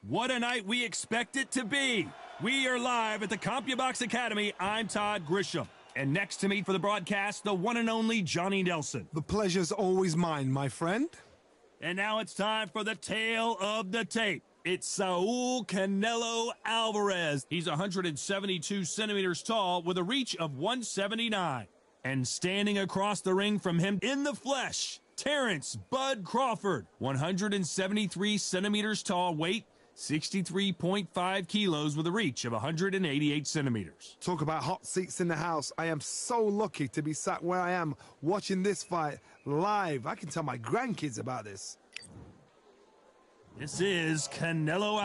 What a night we expect it to be. We are live at the CompuBox Academy. I'm Todd Grisham. And next to me for the broadcast, the one and only Johnny Nelson. The pleasure's always mine, my friend. And now it's time for the tale of the tape. It's Saul Canelo Alvarez. He's 172 centimeters tall with a reach of 179. And standing across the ring from him in the flesh, Terrence Bud Crawford, 173 centimeters tall, weight 63.5 kilos with a reach of 188 centimeters. Talk about hot seats in the house. I am so lucky to be sat where I am watching this fight live. I can tell my grandkids about this. This is Canelo.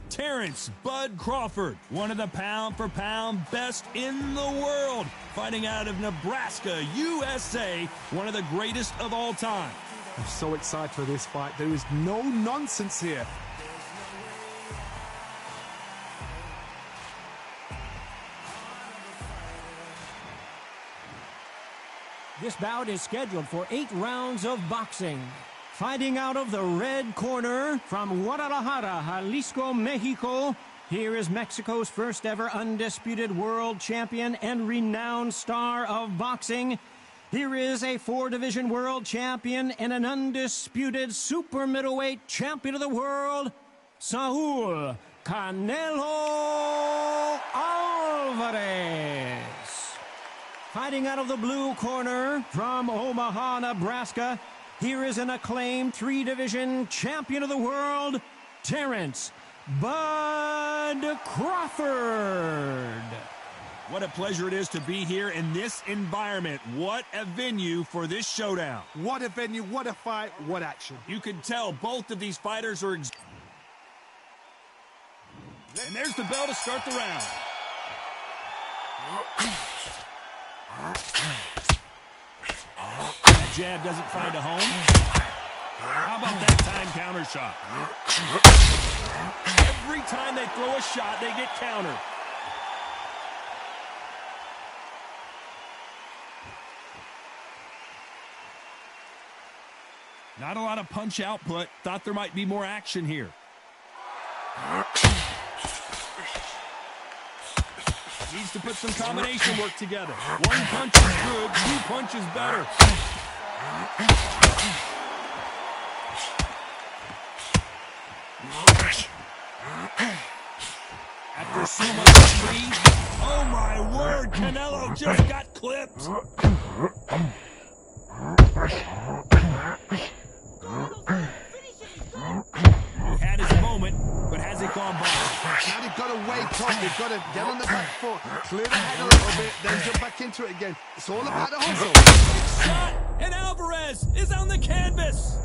Terrence Bud Crawford, one of the pound-for-pound best in the world, fighting out of Nebraska, USA, one of the greatest of all time. I'm so excited for this fight. There is no nonsense here. This bout is scheduled for 8 rounds of boxing. Fighting out of the red corner from Guadalajara, Jalisco, Mexico, here is Mexico's first ever undisputed world champion and renowned star of boxing. Here is a 4-division world champion and an undisputed super middleweight champion of the world, Saul Canelo Alvarez. Fighting out of the blue corner from Omaha, Nebraska, here is an acclaimed 3-division champion of the world, Terrence Bud Crawford. What a pleasure it is to be here in this environment. What a venue for this showdown. What a venue, what a fight, what action. You can tell both of these fighters are... And there's the bell to start the round. That jab doesn't find a home. How about that time counter shot? Every time they throw a shot, they get countered. Not a lot of punch output. Thought there might be more action here. Needs to put some combination work together. 1 punch is good, 2 punches better. After so much speed, oh my word, Canelo just got clipped. Had his moment, but has it gone by? Now they've got to wake up. They've got to get on the back foot, clear the head a little bit, then jump back into it again. It's all about the hustle. Shot, and Alvarez is on the canvas.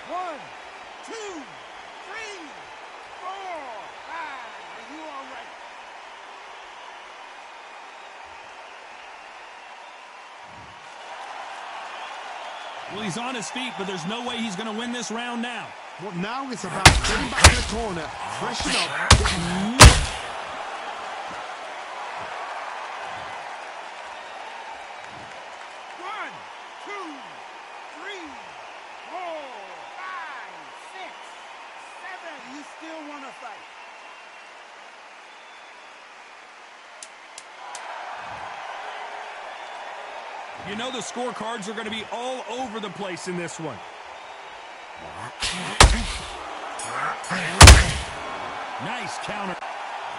1, 2, 3, 4, 5. Are you all right? Well, he's on his feet, but there's no way he's going to win this round now. Well, now it's about getting back in the corner, freshen up, getting... 1, 2, 3, 4, 5, 6, 7. You still want to fight? You know the scorecards are going to be all over the place in this one. Nice counter.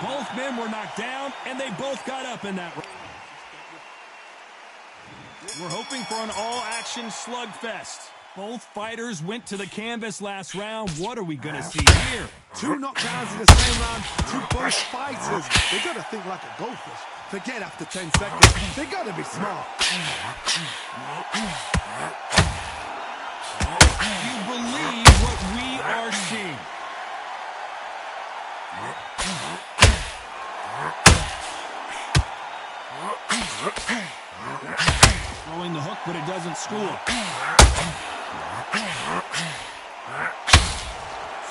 Both men were knocked down, and they both got up in that round. We're hoping for an all-action slugfest. Both fighters went to the canvas last round. What are we going to see here? 2 knockdowns in the same round to both fighters. They got to think like a goldfish. Forget after 10 seconds. They got to be smart. You believe what we are seeing. Throwing the hook, but it doesn't score.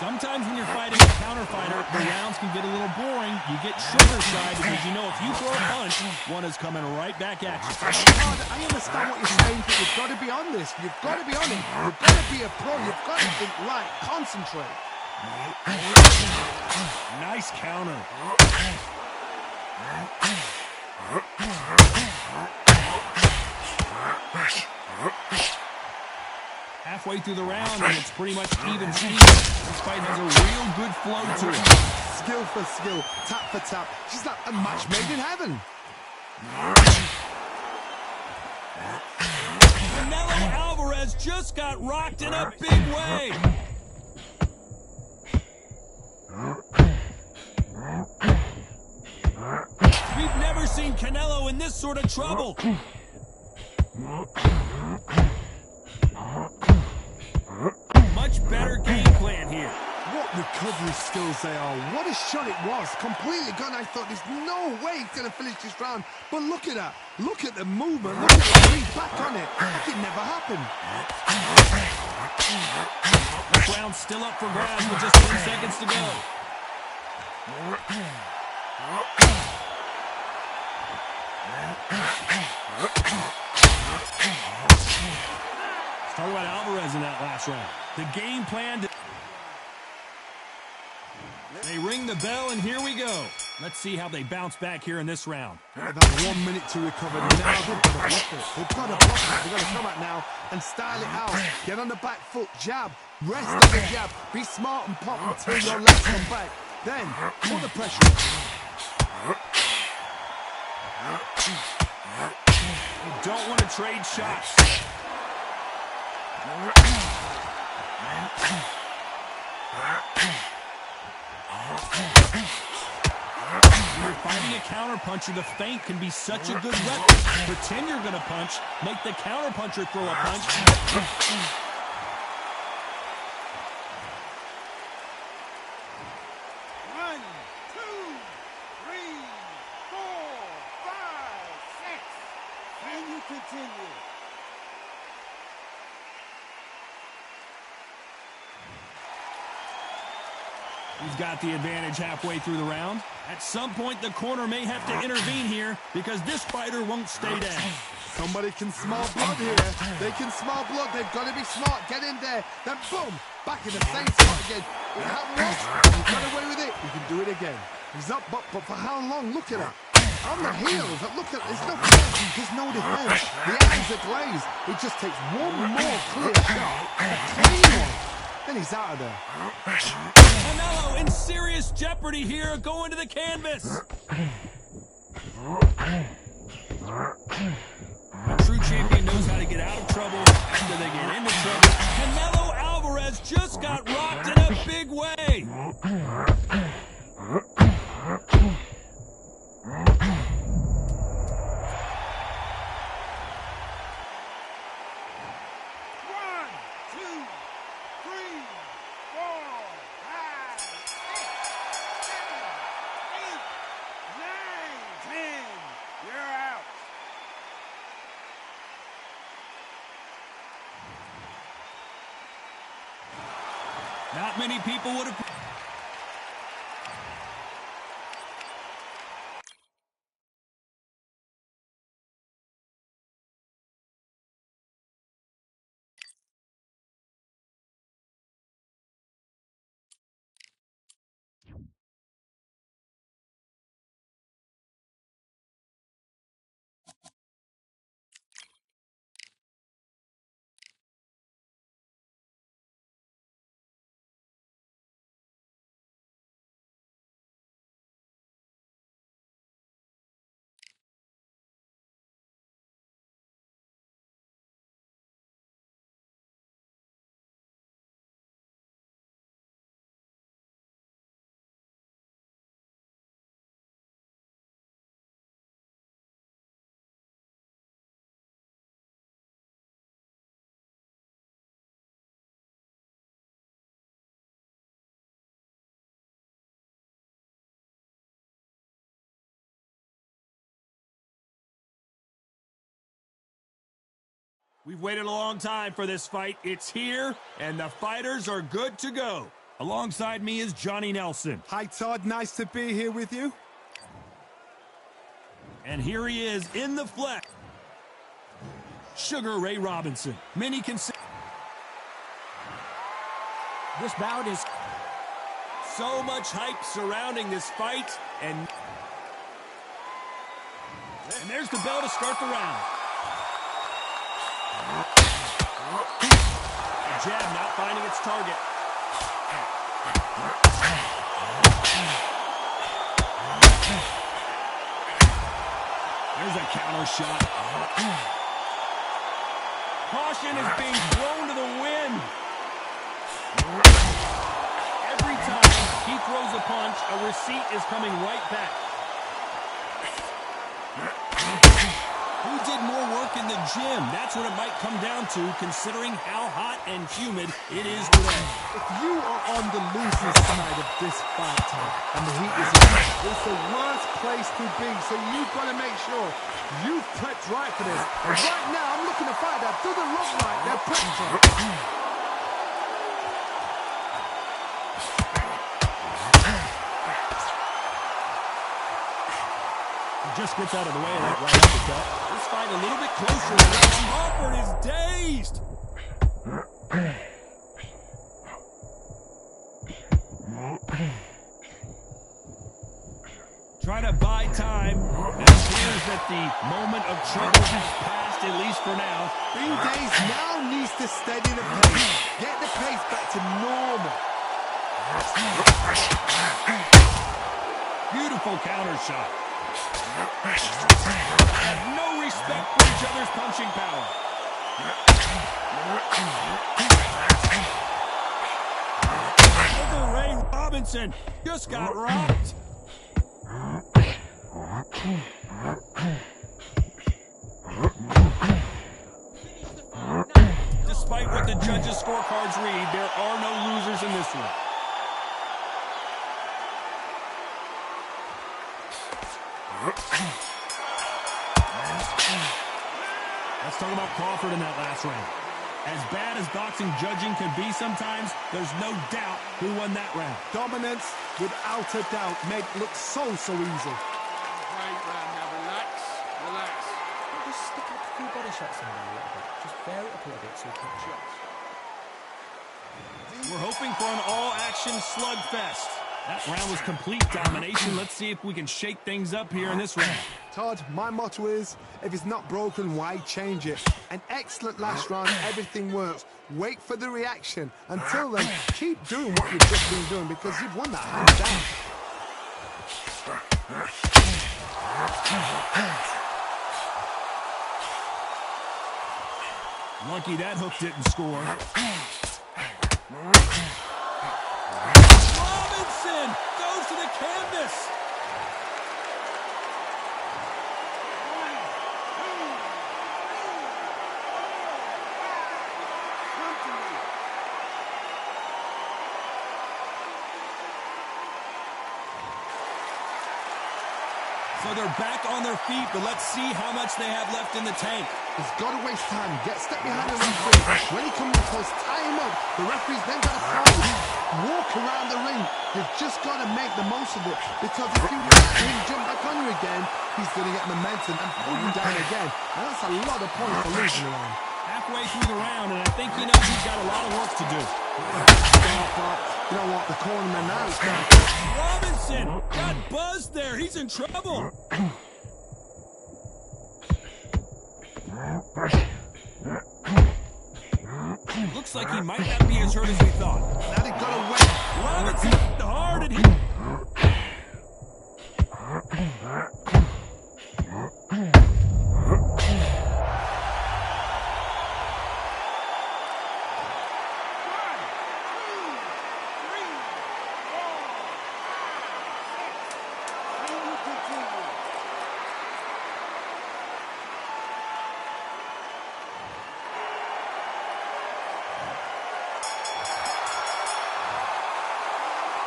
Sometimes when you're fighting a counter fighter, the rounds can get a little boring. You get sugar shy because you know if you throw a punch, one is coming right back at you. I understand what you're saying, but you've got to be on this. You've got to be on it. You've got to be a pro. You've got to think right. Concentrate. Nice counter. Halfway through the round, and it's pretty much even speed. This fight has a real good flow to it. Skill for skill, tap for tap. She's like a match made in heaven. Canelo Alvarez just got rocked in a big way. We've never seen Canelo in this sort of trouble. Much better game plan here. What recovery skills they are. What a shot it was. Completely gone. I thought there's no way he's going to finish this round. But look at that. Look at the movement. Look at the breathe back on it. Like it never happened. This round's still up for grabs with just 10 seconds to go. Let's talk about Alvarez in that last round. The game plan. They ring the bell, and here we go. Let's see how they bounce back here in this round. They've had 1 minute to recover. Now they've got to block it. They've got to block it. They've got to come out now and style it out. Get on the back foot, jab. Rest on the jab. Be smart and pop until your legs come back. Then, put the pressure on. You don't want to trade shots. When you're fighting a counterpuncher, the feint can be such a good weapon. Pretend you're going to punch, make the counterpuncher throw a punch. 1, 2, 3, 4, 5, 6. Can you continue? He's got the advantage halfway through the round. At some point, the corner may have to intervene here because this fighter won't stay down. Somebody can smell blood here. They can smell blood. They've got to be smart. Get in there. Then boom, back in the same spot again. It happened once. You got away with it. You can do it again. He's up, but for how long? Look at that. On the heels. Look at. There's no defense. There's no defense. The eyes are glazed. It just takes one more clear shot. A clean one. Then he's out of there. Canelo in serious jeopardy here, going to the canvas. A true champion knows how to get out of trouble after they get into trouble. Canelo Alvarez just got rocked in a big way. 10. You're out. Not many people would have... We've waited a long time for this fight. It's here, and the fighters are good to go. Alongside me is Johnny Nelson. Hi, Todd. Nice to be here with you. And here he is in the flesh. Sugar Ray Robinson. Many can say This bout is... so much hype surrounding this fight, and there's the bell to start the round. The jab not finding its target. There's a counter shot. Caution is being thrown to the wind. Every time he throws a punch, a receipt is coming right back. Who did more work in the gym? That's what it might come down to, considering how hot and humid it is today. If you are on the losing side of this fight, Todd, and the heat is on, it's the worst place to be. So you've got to make sure you've prepped right for this. And right now, I'm looking at a fight that doesn't look like they're prepped for it. Just gets out of the way of that right uppercut. This fight a little bit closer. Crawford is dazed. Trying to buy time. It appears that the moment of trouble has passed, at least for now. Being dazed now needs to steady the pace. Get the pace back to normal. Beautiful counter shot. Have no respect for each other's punching power. Sugar Ray Robinson just got rocked. Despite what the judges' scorecards read, there are no losers in this one. Let's talk about Crawford in that last round. As bad as boxing judging can be sometimes, there's no doubt who won that round. Dominance, without a doubt, made it look so easy. Great round. Now relax, relax. Just stick up a few body shots in there a little bit. Just bear it up a little bit so you can shots. We're hoping for an all-action slugfest. That round was complete domination. Let's see if we can shake things up here in this round. Todd, my motto is, if it's not broken, why change it? An excellent last round, everything works. Wait for the reaction. Until then, keep doing what you've just been doing because you've won that hands down. Lucky that hook didn't score. Robinson goes to the canvas. So they're back on their feet, but let's see how much they have left in the tank. He's got to waste time. Get step behind the referee. When he comes close, tie him up. The referee's then got to pause. Walk around the ring. You've just got to make the most of it. Because if you let him jump back on you again, he's going to get momentum and pull you down again. And that's a lot of points for losing around. Halfway through the round, and I think he knows he's got a lot of work to do. You know what? The cornerman now is going. Robinson got buzzed there. He's in trouble. Looks like he might not be as hurt as we thought. Now they've got to wait. Robinson hit hard, and he...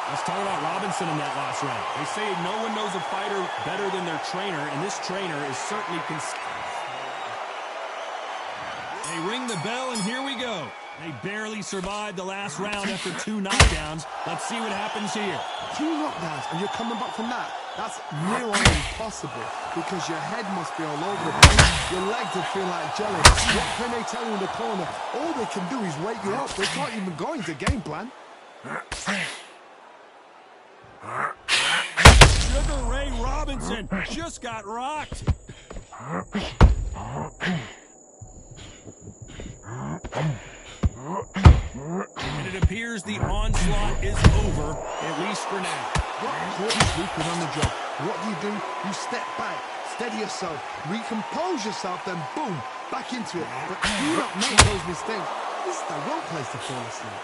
Let's talk about Robinson in that last round. They say no one knows a fighter better than their trainer, and this trainer is certainly They ring the bell, and here we go. They barely survived the last round after 2 knockdowns. Let's see what happens here. 2 knockdowns, and you're coming back from that. That's near on impossible because your head must be all over the place. Your legs would feel like jelly. What can they tell you in the corner? All they can do is wake you up. They can't even go into game plan. Sugar Ray Robinson just got rocked. And it appears the onslaught is over, at least for now. Got caught sleeping on the job. What do? You step back, steady yourself, recompose yourself, then boom, back into it. But do not make those mistakes. This is the wrong place to fall asleep.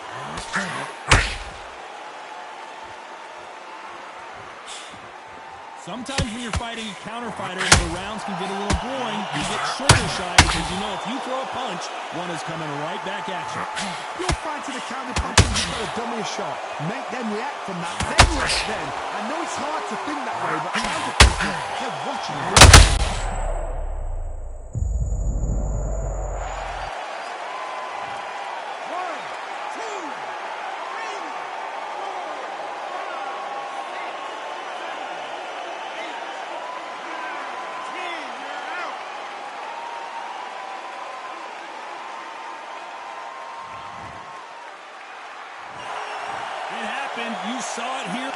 Sometimes when you're fighting a counter fighter, the rounds can get a little boring. You get shoulder shy because you know if you throw a punch, one is coming right back at you. You're fighting a counter punch and you've got to dummy a shot. Make them react from that, then react then. I know it's hard to think that way, but counter punch, they're watching you. You saw it here.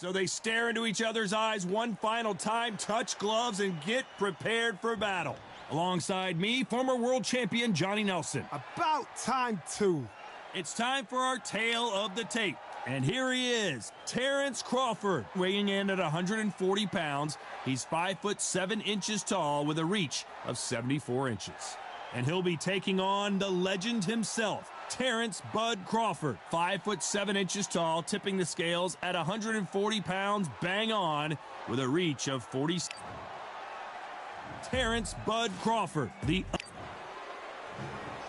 So they stare into each other's eyes one final time, touch gloves, and get prepared for battle. Alongside me, former world champion Johnny Nelson. About time, too. It's time for our tale of the tape. And here he is, Terrence Crawford, weighing in at 140 pounds. He's 5'7" tall with a reach of 74 inches. And he'll be taking on the legend himself, Terrence Bud Crawford, 5'7" tall, tipping the scales at 140 pounds, bang on, with a reach of 40. Terrence Bud Crawford,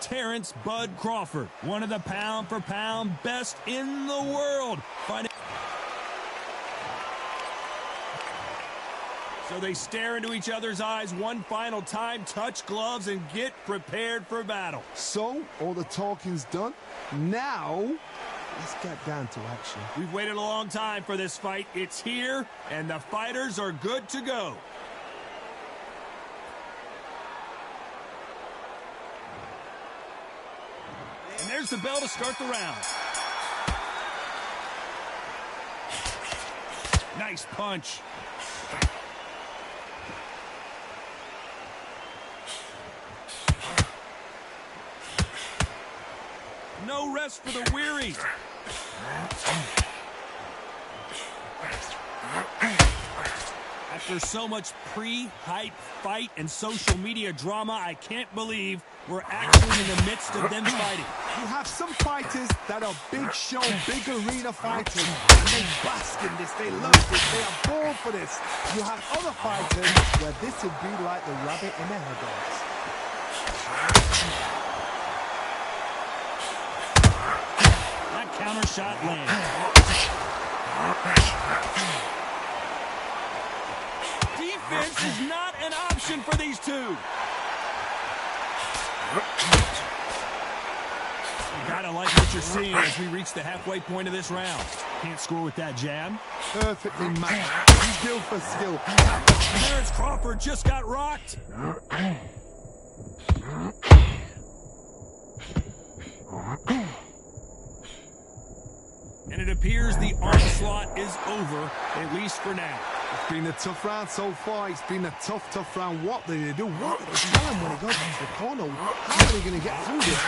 Terrence Bud Crawford, one of the pound-for-pound best in the world. So they stare into each other's eyes one final time, touch gloves, and get prepared for battle. So, all the talking's done. Now, let's get down to action. We've waited a long time for this fight. It's here, and the fighters are good to go. And there's the bell to start the round. Nice punch. No rest for the weary. After so much pre-hype fight and social media drama, I can't believe we're actually in the midst of them fighting. You have some fighters that are big show, big arena fighters, and they bask in this, they love this, they are born for this. You have other fighters where this would be like the rabbit in a headlights. That counter shot lands. Defense is not an option for these two. You gotta like what you're seeing as we reach the halfway point of this round. Can't score with that jab. Perfectly matched, skill for skill. Terrence Crawford just got rocked. And it appears the onslaught is over, at least for now. It's been a tough round so far. It's been a tough round. What do they do? What do they tell him when he goes into the corner? How are they going to get through this?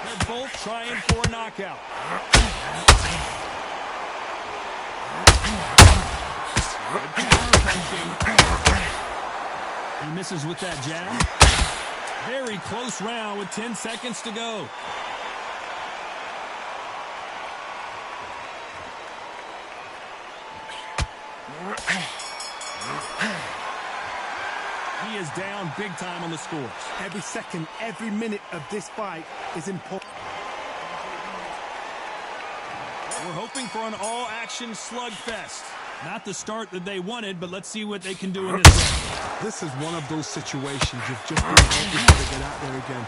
They're both trying for a knockout. He misses with that jab. Very close round with 10 seconds to go. He is down big time on the scores. Every second, every minute of this fight is important. We're hoping for an all-action slugfest. Not the start that they wanted, but let's see what they can do in this round. This is one of those situations you've just been hoping to get out there again.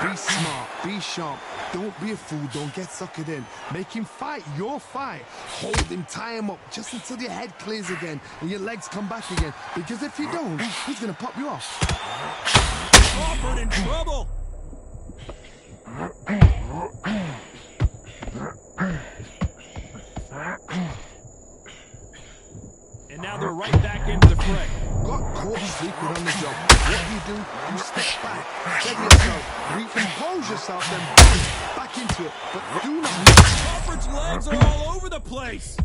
Be smart, be sharp, don't be a fool, don't get suckered in. Make him fight your fight. Hold him, tie him up just until your head clears again and your legs come back again. Because if you don't, he's going to pop you off. Crawford in trouble. And now they're right back into the fray. Got caught sleeping on the job. What do? You step back, steady yourself, recompose yourself, then back into it. But do not miss. Crawford's legs are all over the place.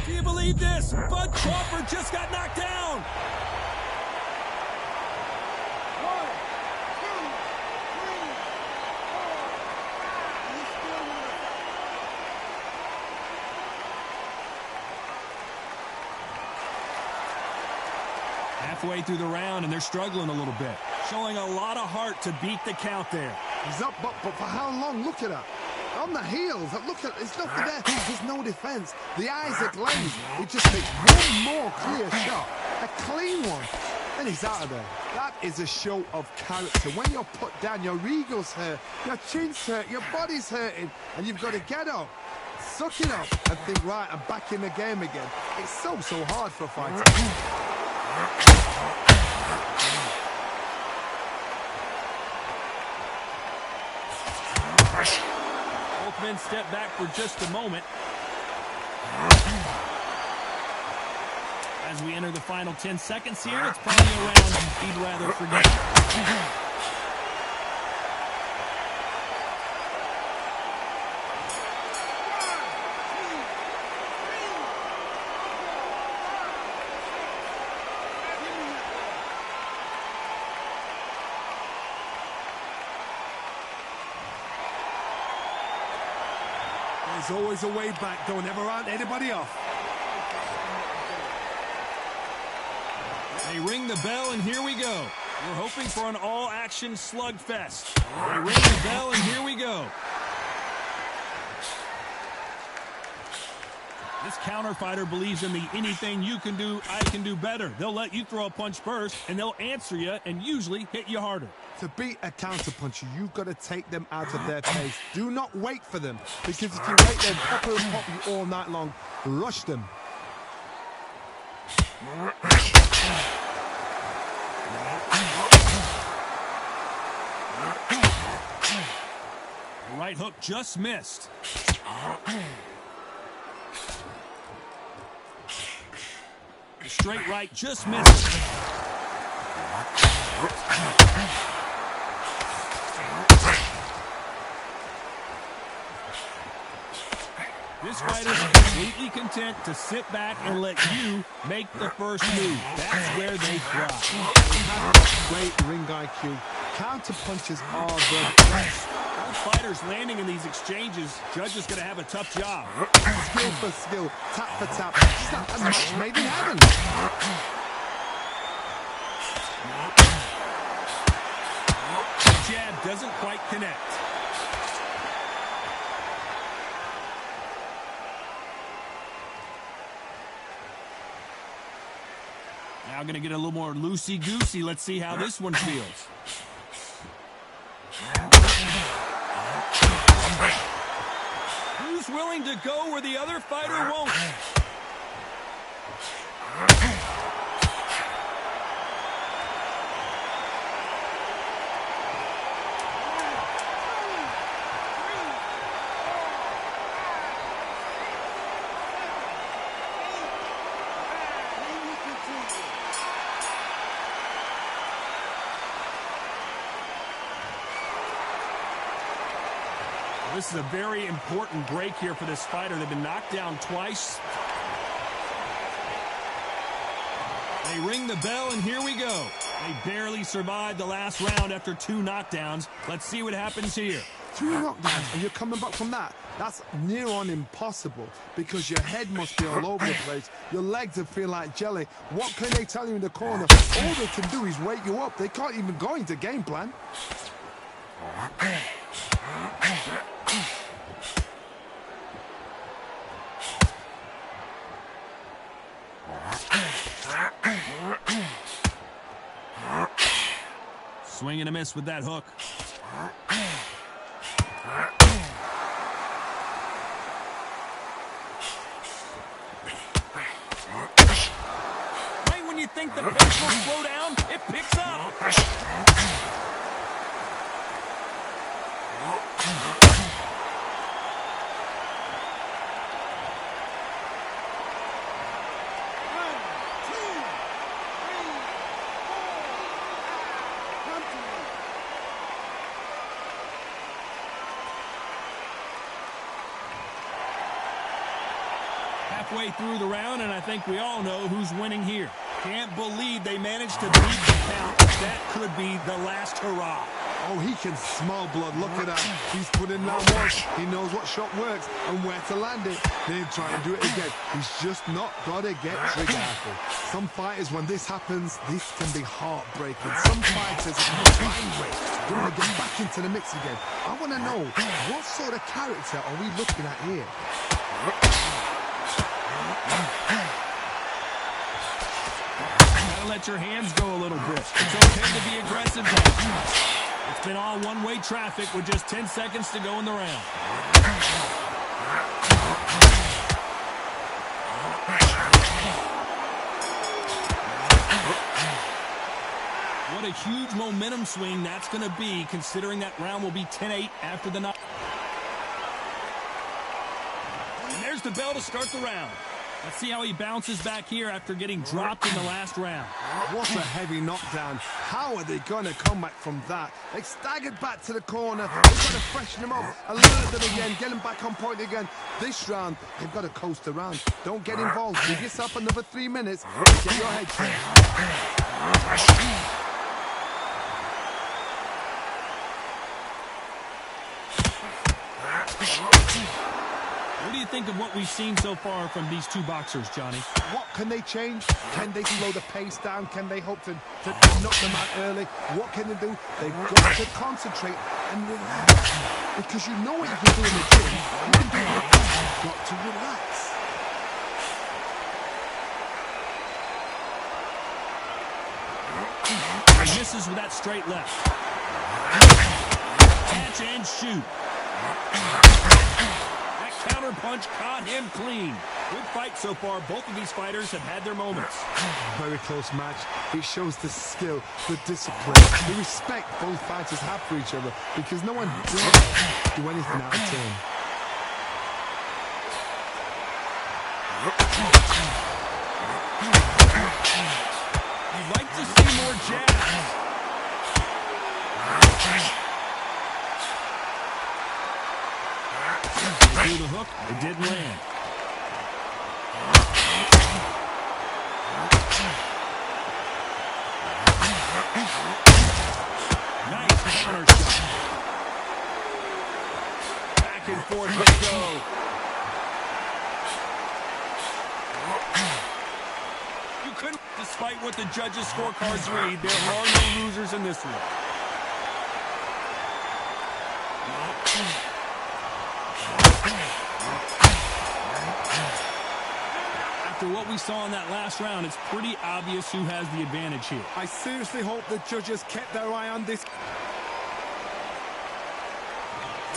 Do you believe this? Bud Crawford just got knocked down. 1, 2, 3, 4. He's still in the fight. Halfway through the round, and they're struggling a little bit. Showing a lot of heart to beat the count there. He's up, but for how long? Look at that. On the heels, look at, it's nothing there. There's no defense. The eyes are glazed. It just takes one more clear shot, a clean one, and he's out of there. That is a show of character. When you're put down, your ego's hurt, your chin's hurt, your body's hurting, and you've got to get up, suck it up, and think, right, I'm back in the game again. It's so hard for a fighter. men step back for just a moment as we enter the final 10 seconds here. It's probably a round he'd rather forget. There's always a way back. Don't ever round anybody off. They ring the bell, and here we go. We're hoping for an all-action slugfest. They ring the bell, and here we go. This counter fighter believes in the anything you can do, I can do better. They'll let you throw a punch first, and they'll answer you and usually hit you harder. To beat a counter-puncher, you've got to take them out of their pace. Do not wait for them, because if you wait, they'll pop and pop you all night long. Rush them. The right hook just missed. The straight right just missed. This fighter's completely content to sit back and let you make the first move. That's where they thrive. Great ring IQ. Counter punches are the best. Both fighters landing in these exchanges, Judge is going to have a tough job. Skill for skill, tap for tap. It's not a match made in heaven. The jab doesn't quite connect. Now going to get a little more loosey-goosey. Let's see how this one feels. Who's willing to go where the other fighter won't? This is a very important break here for this fighter. They've been knocked down twice. They ring the bell, and here we go. They barely survived the last round after 2 knockdowns. Let's see what happens here. 2 knockdowns, and you're coming back from that. That's near on impossible, because your head must be all over the place. Your legs will feel like jelly. What can they tell you in the corner? All they can do is wake you up. They can't even go into game plan. Swing and a miss with that hook. Right when you think the pace will slow down, it picks up. Halfway through the round, and I think we all know who's winning here. Can't believe they managed to beat the count. That could be the last hurrah. Oh, he can smell blood. Look at that. He's put in that once. He knows what shot works and where to land it. Then try and do it again. He's just not got to get trigger happy. Some fighters, when this happens, this can be heartbreaking. Some fighters are angry. They want to get back into the mix again. I want to know, what sort of character are we looking at here? Gotta let your hands go a little bit. It's okay to be aggressive. It's been all one-way traffic with just 10 seconds to go in the round. What a huge momentum swing that's going to be, considering that round will be 10-8 after the knock. And there's the bell to start the round. Let's see how he bounces back here after getting dropped in the last round. What a heavy knockdown. How are they going to come back from that? They staggered back to the corner. They've got to freshen them up, alert them again, get them back on point again. This round, they've got to coast around. Don't get involved. Give yourself another 3 minutes. Get your head clear. What do you think of what we've seen so far from these two boxers, Johnny? What can they change? Can they slow the pace down? Can they hope to knock them out early? What can they do? They've got to concentrate and relax. Because you know what you can do in the gym. You can do it. You've got to relax. He misses with that straight left. Catch and shoot. Counter punch caught him clean. Good fight so far. Both of these fighters have had their moments. Very close match. It shows the skill, the discipline, the respect both fighters have for each other because no one dares do anything out of turn. You'd like to see more jabs. Through the hook, it didn't land. Nice counter shot. Back and forth they go. You couldn't, despite what the judges' scorecards read, there are no losers in this one. After what we saw in that last round, it's pretty obvious who has the advantage here. I seriously hope the judges kept their eye on this.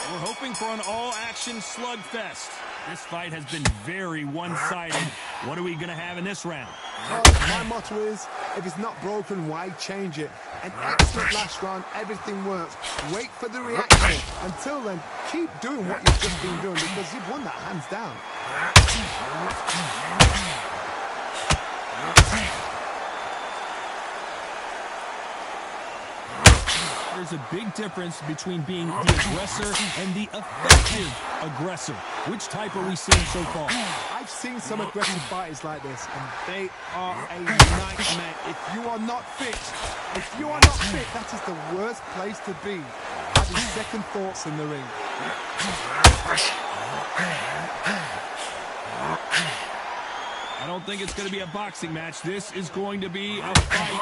We're hoping for an all-action slugfest. This fight has been very one-sided. What are we going to have in this round? My motto is, if it's not broken, why change it? An excellent last round, everything works. Wait for the reaction. Until then, keep doing what you've just been doing because you've won that hands down. There's a big difference between being the aggressor and the effective aggressor. Which type are we seeing so far? I've seen some aggressive fighters like this, and they are a nightmare. If you are not fit, that is the worst place to be. Having second thoughts in the ring. I don't think it's going to be a boxing match. This is going to be a fight.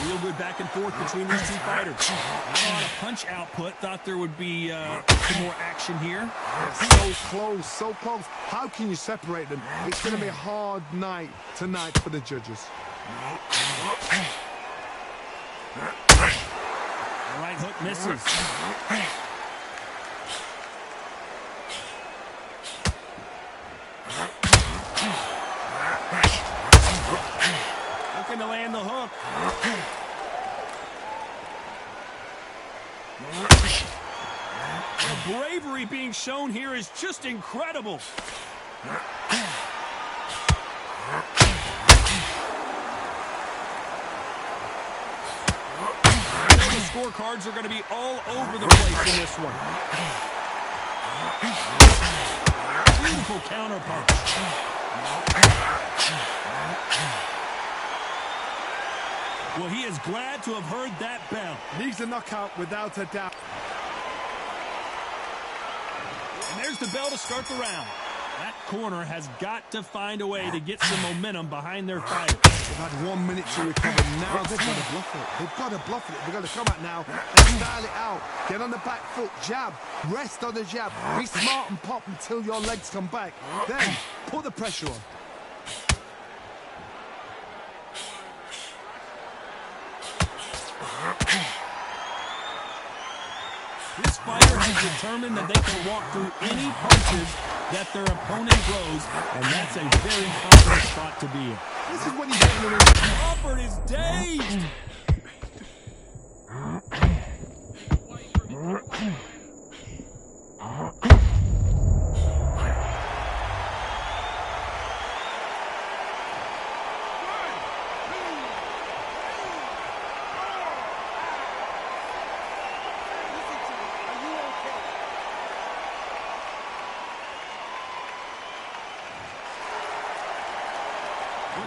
Real good back and forth between these two fighters. Not a lot of punch output. Thought there would be some more action here. So close, so close. How can you separate them? It's going to be a hard night tonight for the judges. Right hook misses. Looking to land the hook. The bravery being shown here is just incredible. The scorecards are going to be all over the place in this one. Beautiful counter punch. Well, he is glad to have heard that bell. Needs a knockout without a doubt. And there's the bell to start the round. That corner has got to find a way to get some momentum behind their fighter. They've had 1 minute to recover. Now they've got to bluff it. They've got to bluff it. They've got to come out now and style it out. Get on the back foot, jab, rest on the jab. Be smart and pop until your legs come back. Then put the pressure on. This fighter has determined that they can walk through any punches that their opponent throws, and that's a very confident spot to be in. This is when you get in the ring. Crawford is dazed.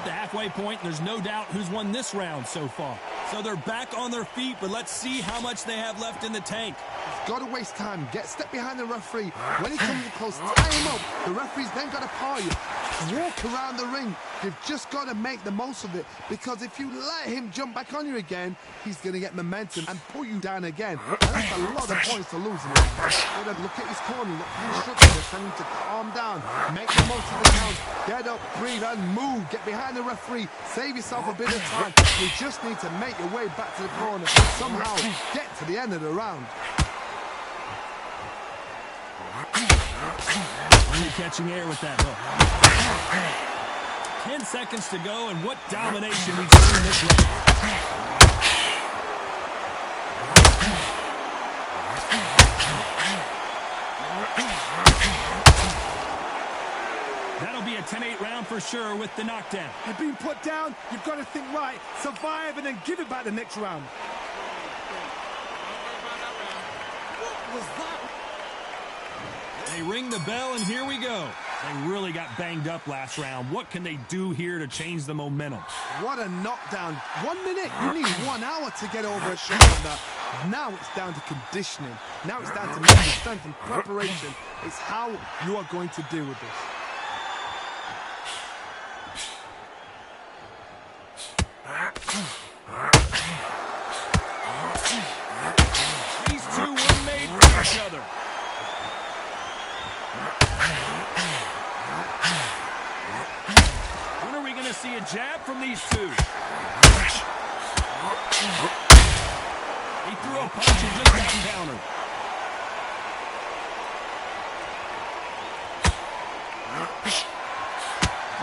at the halfway point, and there's no doubt who's won this round so far. So they're back on their feet, but let's see how much they have left in the tank. He's got to waste time. Step behind the referee. When he comes close, tie him up. The referee's then got to power you. Walk around the ring. You've just got to make the most of it, because if you let him jump back on you again, he's going to get momentum and pull you down again. And that's a lot of points to lose. Got to look at his corner. Look at his structure. They're telling him to calm down. Make the most of the count. Get up, breathe, and move. Get behind the referee. Save yourself a bit of time. You just need to make your way back to the corner. Somehow get to the end of the round. Really catching air with that hook. 10 seconds to go, and what domination we've seen this round. That'll be a 10-8 round for sure with the knockdown. You've been put down. You've got to think right. Survive and then give it back the next round. What was that? They ring the bell, and here we go. They really got banged up last round. What can they do here to change the momentum? What a knockdown. 1 minute, you need 1 hour to get over a shot like that. Now it's down to conditioning. Now it's down to mental strength and preparation. It's how you are going to deal with this. These two were made for each other. When are we going to see a jab from these two? He threw a punch and just got countered.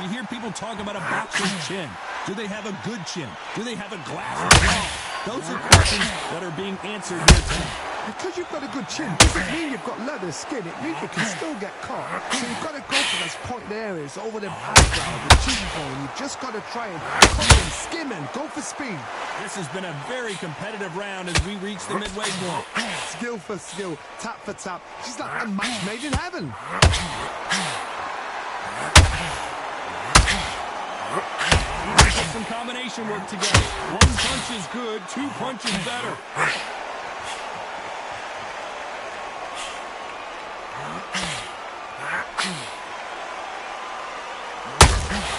You hear people talk about a boxer's chin. Do they have a good chin? Do they have a glass jaw? Those are questions that are being answered here tonight. Because you've got a good chin doesn't mean you've got leather skin. It means you can still get caught. So you've got to go for those point areas, over the eyebrow, the cheekbone. You've just got to try and cut and skim and go for speed. This has been a very competitive round as we reach the midway point. Skill for skill, tap for tap. She's like a match made in heaven. Put some combination work together. 1 punch is good, 2 punches better.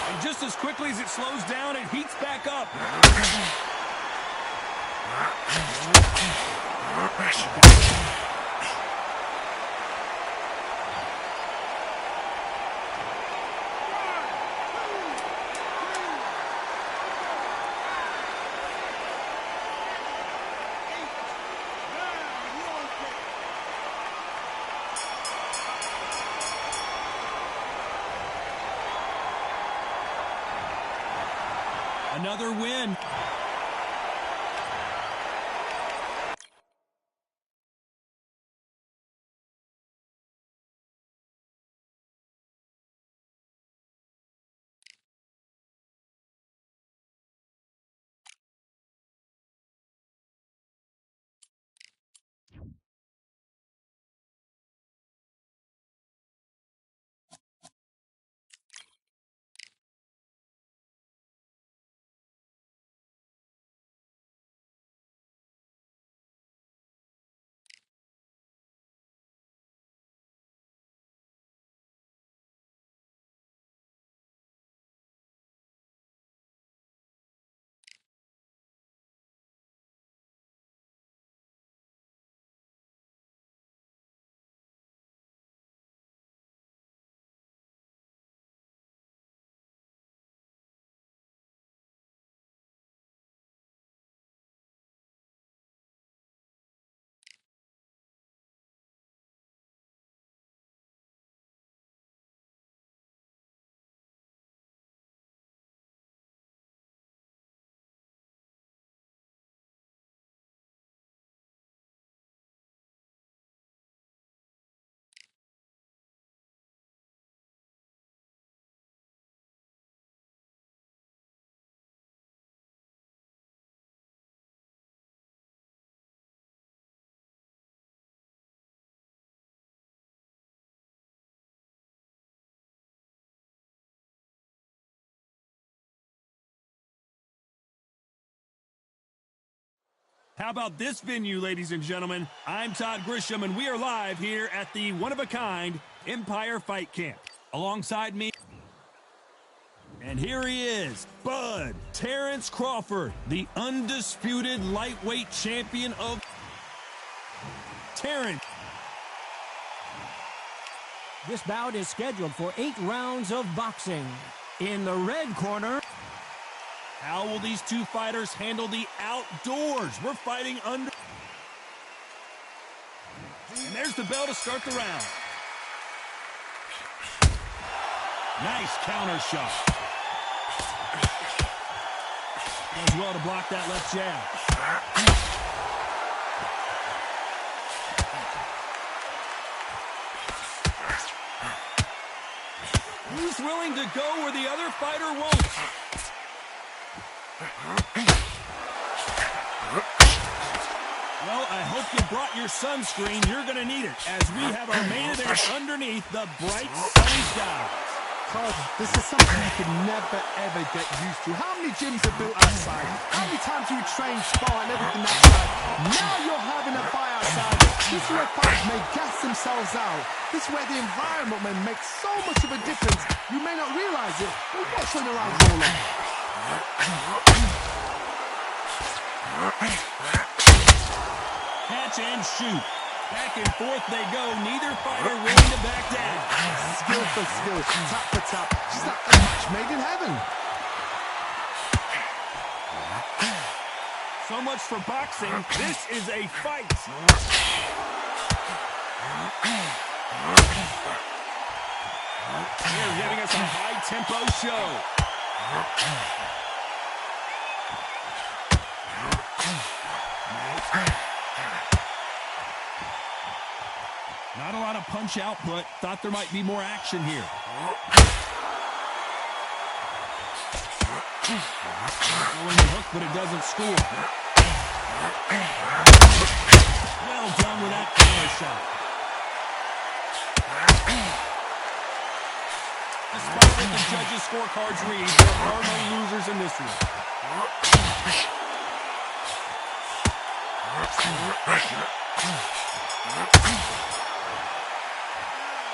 And just as quickly as it slows down, it heats back up. Another win. How about this venue, ladies and gentlemen? I'm Todd Grisham, and we are live here at the one-of-a-kind Empire Fight Camp. Alongside me, and here he is, Bud Terrence Crawford, the undisputed lightweight champion of Terrence. This bout is scheduled for 8 rounds of boxing. In the red corner, how will these two fighters handle the outdoors? We're fighting under. And there's the bell to start the round. Nice counter shot. Does well to block that left jab. He's willing to go where the other fighter won't. Well, I hope you brought your sunscreen. You're going to need it as we have our main event underneath the bright sunny skies. Todd, this is something you can never, ever get used to. How many gyms are built outside? How many times do you train, spar, and everything outside? Now you're having a fight outside. This is where fighters may gas themselves out. This is where the environment may make so much of a difference. You may not realize it, but watch when the rounds roll on. Catch and shoot. Back and forth they go. Neither fighter willing to back down. Skill for skill, tap for tap. Just like a match made in heaven. So much for boxing. This is a fight. They're giving us a high-tempo show. Not a lot of punch output. Thought there might be more action here. Throwing the hook, but it doesn't score. Well done with that counter shot. Despite what the judges' scorecards read, there are no losers in this one.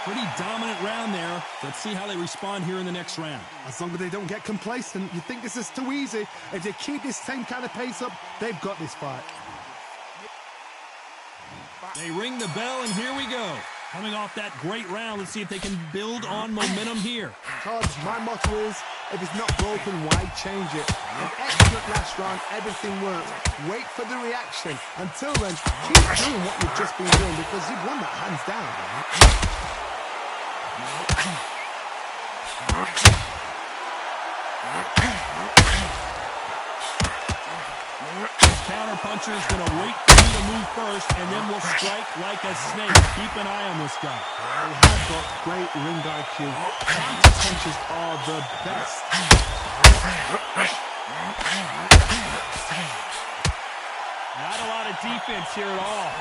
Pretty dominant round there. Let's see how they respond here in the next round. As long as they don't get complacent, you think this is too easy. If they keep this same kind of pace up, they've got this fight. They ring the bell, and here we go. Coming off that great round, let's see if they can build on momentum here. Todd, my motto is, if it's not broken, why change it? An excellent last round, everything works. Wait for the reaction. Until then, keep doing what you've just been doing because you've won that hands down. Counter puncher is going to wait for you to move first, and then will strike like a snake. Keep an eye on this guy. They have got great ring IQ. Counter punches are the best. Not a lot of defense here at all.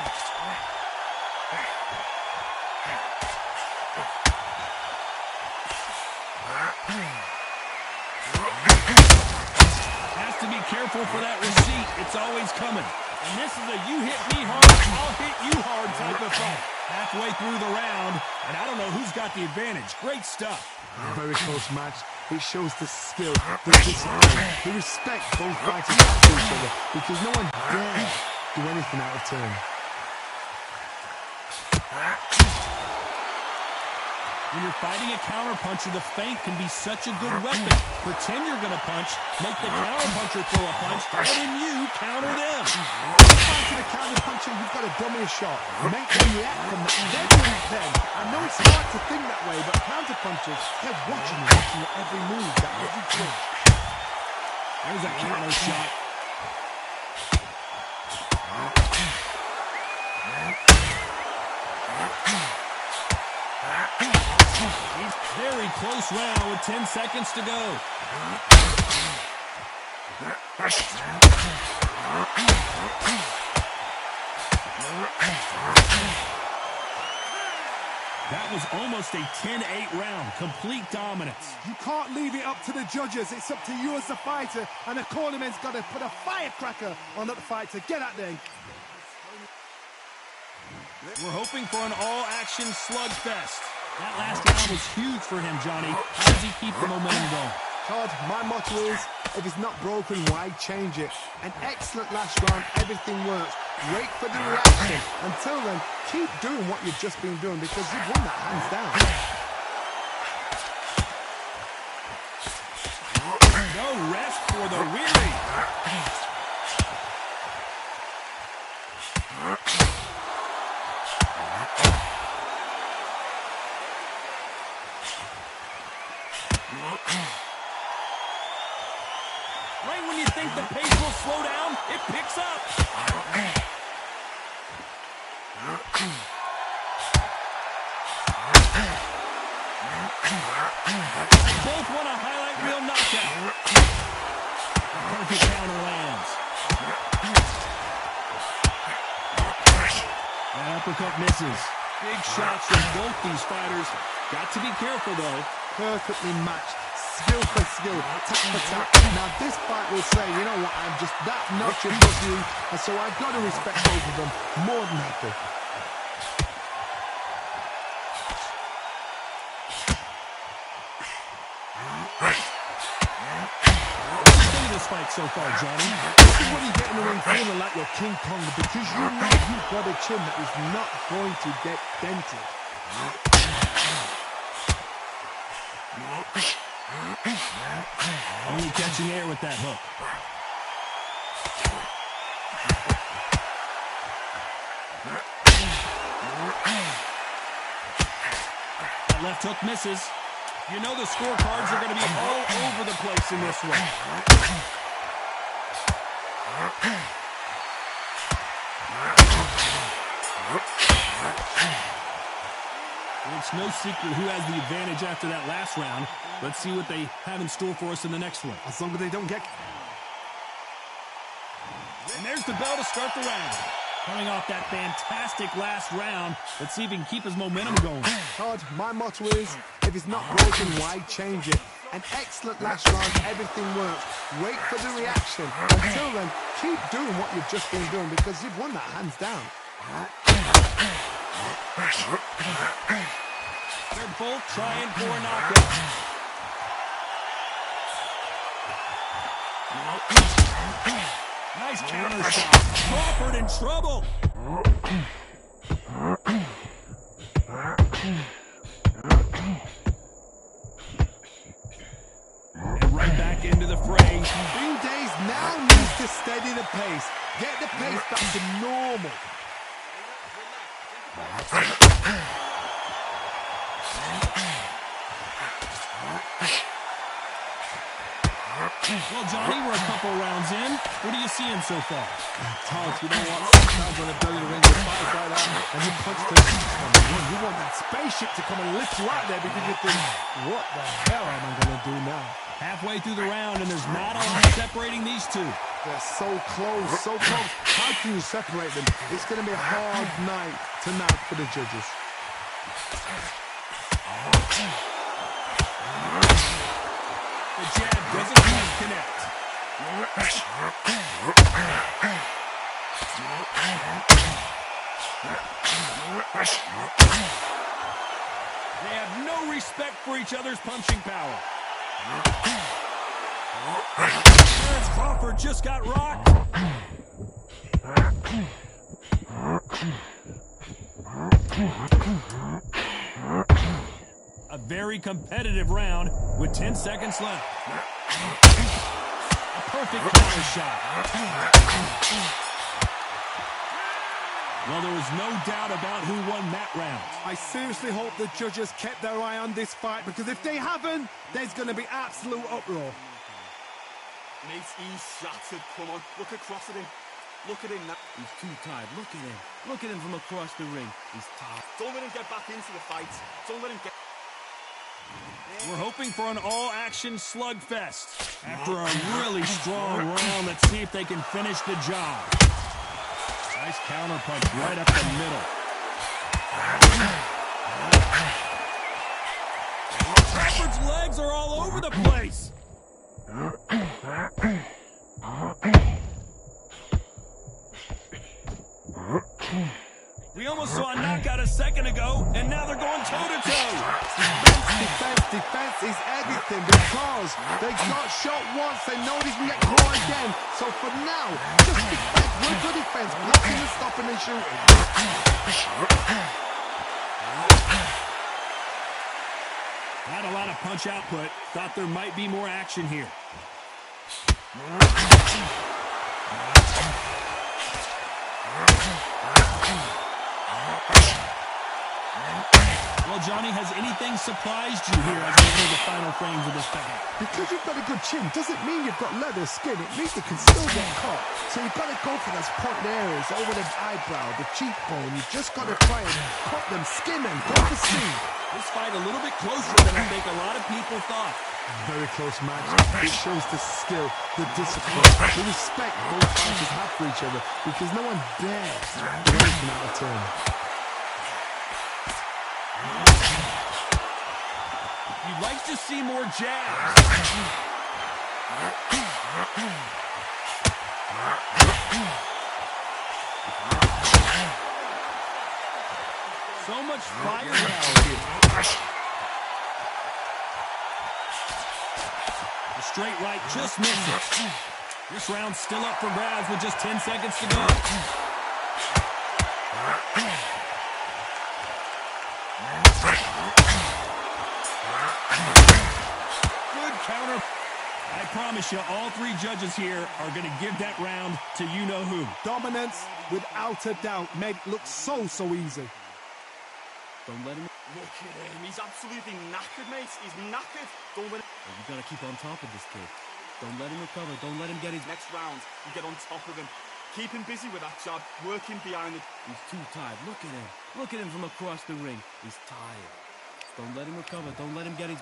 Has to be careful for that receipt. It's always coming. And this is a you hit me hard, I'll hit you hard type of fight. Halfway through the round, and I don't know who's got the advantage. Great stuff. Very close match. It shows the skill, the discipline, the respect both fighters have for each other because no one dare do anything out of turn. When you're fighting a counterpuncher, the feint can be such a good weapon. Pretend you're going to punch, make the counterpuncher throw a punch, and then you counter them. When you fight the counterpuncher, you've got to dummy a shot. Make them react from that. Then react then. I know it's hard to think that way, but counterpunchers, they're watching your every move, that every twitch. There's a counter shot. Very close round with 10 seconds to go. That was almost a 10-8 round. Complete dominance. You can't leave it up to the judges. It's up to you as the fighter, and the cornerman's got to put a firecracker on that fighter. Get out there. We're hoping for an all-action slugfest. That last round was huge for him, Johnny. How does he keep the momentum going? Todd, my motto is, if it's not broken, why change it? An excellent last round, everything works. Wait for the reaction. Until then, keep doing what you've just been doing because you've won that hands down. No rest for the weary. Right when you think the pace will slow down, it picks up. Both want a highlight reel knockout. Perfect counter lands. That uppercut misses. Big shots from both these fighters. Got to be careful, though. Perfectly matched. Skill for skill, tap for tap. Now this fight will say, you know what, I'm just that notch above you, and so I've got to respect both of them more than happy. This fight so far, Johnny. This is when you get in the ring feeling like you're King Kong because you know you've got a chin that is not going to get dented. Only catching air with that hook. That left hook misses. You know the scorecards are going to be all over the place in this one. It's no secret who has the advantage after that last round. Let's see what they have in store for us in the next one. As long as they don't get... And there's the bell to start the round. Coming off that fantastic last round, let's see if he can keep his momentum going. Todd, my motto is, if it's not broken, why change it? An excellent last round, everything works. Wait for the reaction. Until then, keep doing what you've just been doing because you've won that hands down. They're both trying for a knockout. Nice counter shot. Crawford in trouble. And right back into the fray. Green Days now needs to steady the pace. Get the pace back to normal. Well, Johnny, we're a couple rounds in. What are you seeing so far? Todd, you know what? Sometimes when a dirty ring with fights like that, and you punch the you want that spaceship to come and lift you out there because you think, what the hell am I going to do now? Halfway through the round, and there's not a lot separating these two. They're so close, so close. How can you separate them? It's going to be a hard night tonight for the judges. The jab doesn't quite connect. They have no respect for each other's punching power. Terrence Crawford just got rocked. A very competitive round with 10 seconds left. A perfect counter shot. Well, there was no doubt about who won that round. I seriously hope the judges kept their eye on this fight because if they haven't, there's going to be absolute uproar. Mate, he's shattered. Come on, look across at him. Look at him now. He's too tired. Look at him. Look at him from across the ring. He's tired. Don't let him get back into the fight. Don't let him get... We're hoping for an all-action slugfest. After a really strong round, let's see if they can finish the job. Nice counter punch right up the middle. Crawford's legs are all over the place. We almost saw a knockout a second ago, and now they're going toe-to-toe. Defense is everything because they got shot once, they know they can get caught again. So for now, just defense, we're good defense, blocking and stopping and shooting. Not a lot of punch output. Thought there might be more action here. Well, Johnny, has anything surprised you here as we enter the final frames of this fight? Because you've got a good chin doesn't mean you've got leather skin. It means you can still get caught. So you've got to go for those point areas over the eyebrow, the cheekbone. You've just got to try and cut them, skin them, go for speed. This fight a little bit closer than I think a lot of people thought. Very close match. It shows the skill, the discipline, the respect both fighters have for each other because no one dares do anything out of turn. You'd like to see more jabs. So much firepower here. The straight right just misses. This round's still up for grabs with just 10 seconds to go. Good counter. I promise you, all three judges here are going to give that round to you-know-who. Dominance, without a doubt, made it look so easy. Don't let him... Look at him. He's absolutely knackered, mate. He's knackered. Don't let him... You gotta keep on top of this kid. Don't let him recover. Don't let him get his... Next round, you get on top of him. Keep him busy with that jab. Working behind the... He's too tired. Look at him. Look at him from across the ring. He's tired. Don't let him recover. Don't let him get his...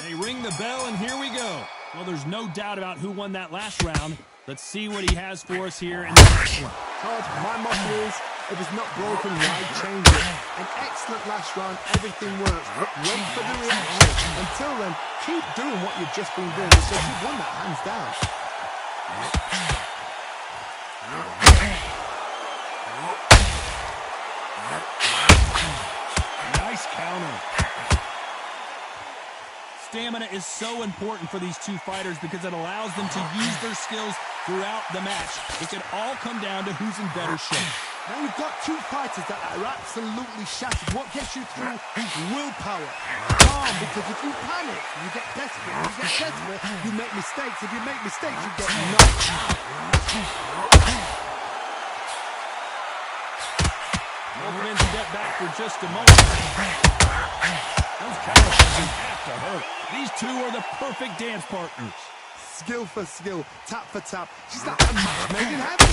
They ring the bell, and here we go. Well, there's no doubt about who won that last round. Let's see what he has for us here in the next one. Todd, my motto is, if it's not broken, why change it? An excellent last round, everything works. Wait for the reaction. Until then, keep doing what you've just been doing because you've won that hands down. Nice counter. Stamina is so important for these two fighters because it allows them to use their skills throughout the match. It can all come down to who's in better shape. Now you've got two fighters that are absolutely shattered. What gets you through is willpower. Calm, because if you panic, you get desperate. If you get desperate, you make mistakes. If you make mistakes, you get knocked out. Both men step back for just a moment. Those counterpunches have to hurt. These two are the perfect dance partners. Skill for skill, tap for tap. She's like a match made in heaven.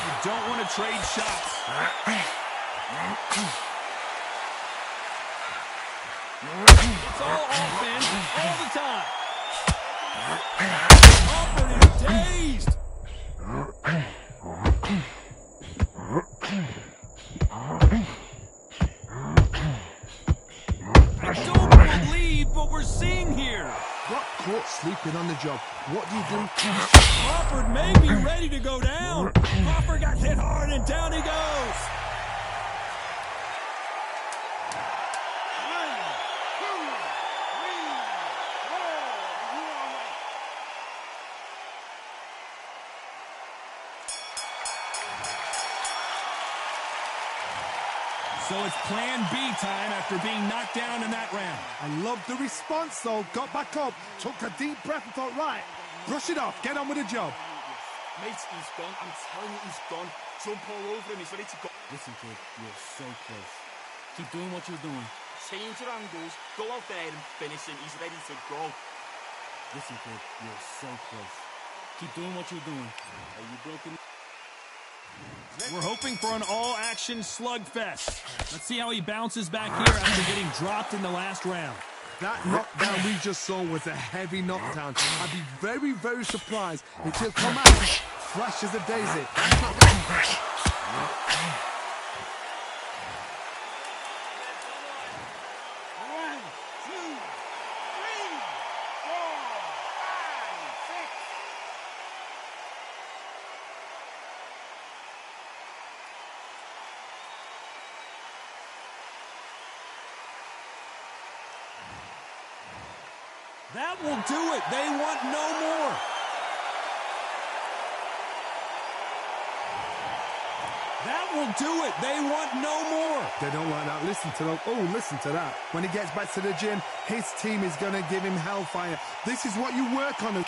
You don't want to trade shots. It's all offense all the time. Crawford is dazed. I don't believe what we're seeing here. Got caught sleeping on the job. What do you do? Crawford may be ready to go down. Crawford got hit hard and down he goes. 1, 2, 3, 4. You all right? So it's plan B time after being knocked down in that round. I love the response though. Got back up, took a deep breath and thought, right, brush it off, get on with the job. Mate, he's gone. I'm telling you, he's gone. Jump all over him. He's ready to go. Listen, kid, you're so close. Keep doing what you're doing. Change your angles. Go out there and finish him. He's ready to go. Listen, kid, you're so close. Keep doing what you're doing. Are you broken? We're hoping for an all-action slugfest. Let's see how he bounces back here after getting dropped in the last round. That knockdown we just saw was a heavy knockdown. I'd be very, very surprised if he'll come out fresh as a daisy. That's not One, two, three, four, five, six. That will do it. They want no more. That will do it. They want no more. They don't like that. Listen to them. Oh, listen to that. When he gets back to the gym, his team is going to give him hellfire. This is what you work on.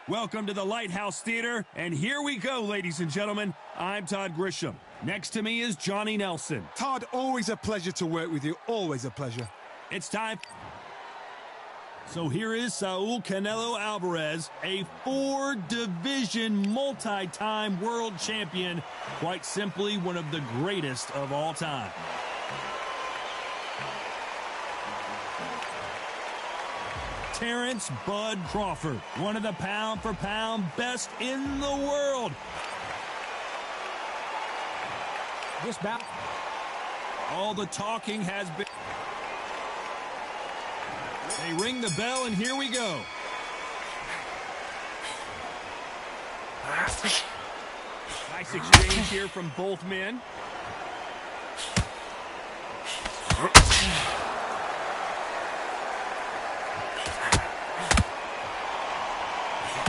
Welcome to the Lighthouse Theater, and here we go, ladies and gentlemen. I'm Todd Grisham. Next to me is Johnny Nelson. Todd, always a pleasure to work with you. Always a pleasure. It's time. So here is Saul Canelo Alvarez, a 4-division multi-time world champion. Quite simply, one of the greatest of all time. Terrence Bud Crawford, one of the pound-for-pound best in the world. This bout. All the talking has been. They ring the bell, and here we go. Nice exchange here from both men.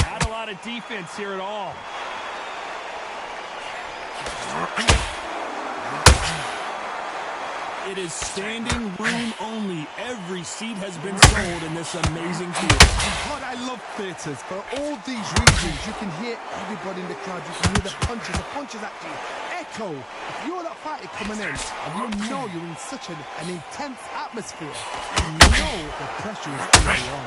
Not a lot of defense here at all. It is standing room only. Every seat has been sold in this amazing theater. God, I love theatres. For all these reasons, you can hear everybody in the crowd. You can hear the punches actually echo. If you're that fighter coming in, and you know you're in such an intense atmosphere, you know the pressure is going to be on.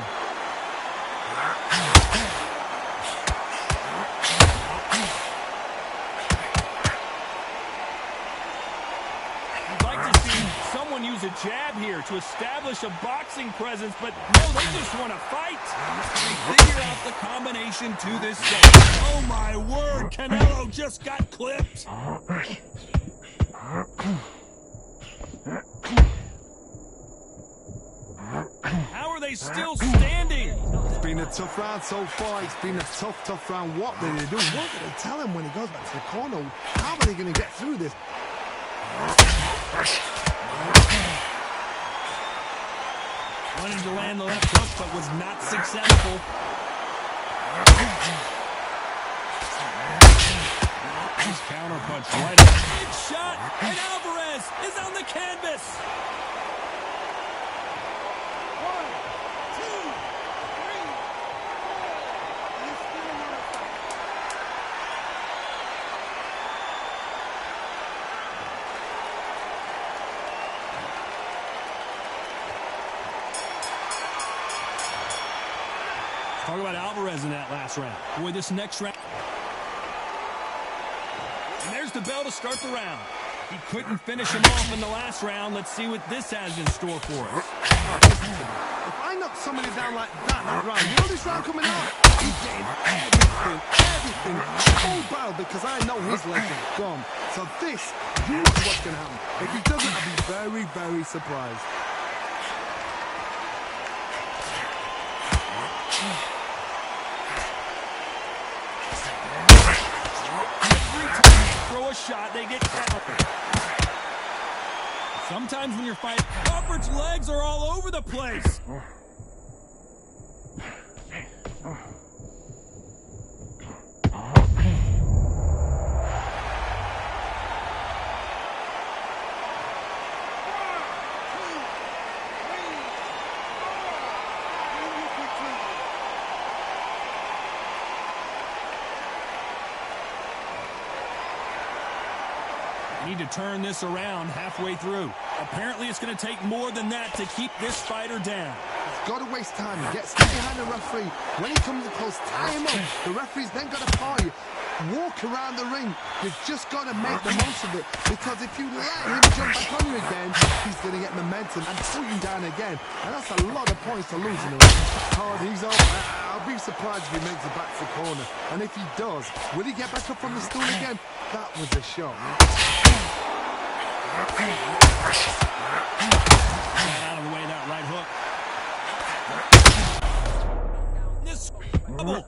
Someone use a jab here to establish a boxing presence, but no, they just want to fight. They figure out the combination to this game. Oh my word, Canelo just got clipped. How are they still standing? It's been a tough round so far. It's been a tough round. What do they do? What do they tell him when he goes back to the corner? How are they going to get through this? Wanted to land the left hook, but was not successful. Nice counter punch right up. Big shot, and Alvarez is on the canvas. 1, 2, 3, 4. You still want to fight? Talk about Alvarez in that last round. Boy, this next round. And there's the bell to start the round. He couldn't finish him off in the last round. Let's see what this has in store for us. If I knock somebody down like that round, you know this round coming out? He's getting everything, full battle because I know his legs are gone. So this is what's going to happen. If he doesn't, I'll be very, very surprised. Throw a shot, they get countered. Sometimes when you're fighting, Crawford's legs are all over the place. Need to turn this around halfway through. Apparently it's going to take more than that to keep this fighter down. He's got to waste time. He gets behind the referee. When he comes close, tie him up. The referee's then got to party. Walk around the ring. You've just got to make the most of it. Because if you let him jump back on you again, he's going to get momentum and pull you down again. And that's a lot of points to lose in a ring. Hard, he's up. I'll be surprised if he makes it back to the corner. And if he does, will he get back up from the stool again? That was a shot. Get out of the way, that right hook. This double.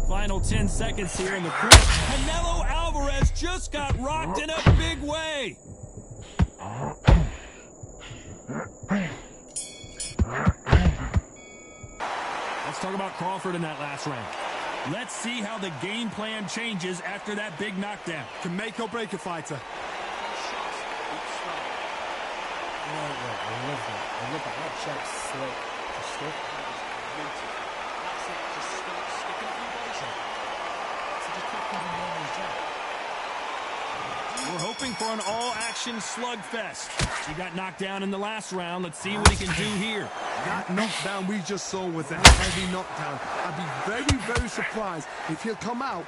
Final 10 seconds here in the fourth. Canelo Alvarez just got rocked in a big way. Let's talk about Crawford in that last round. Let's see how the game plan changes after that big knockdown. Can make or break a fighter. I love that. I love that. That shot's slick. Just slick. That's it. Just sticking a few body shots. So just keep giving him his job. We're hoping for an all-action slugfest. He got knocked down in the last round. Let's see what he can do here. That knockdown we just saw was a heavy knockdown. I'd be very, very surprised if he'll come out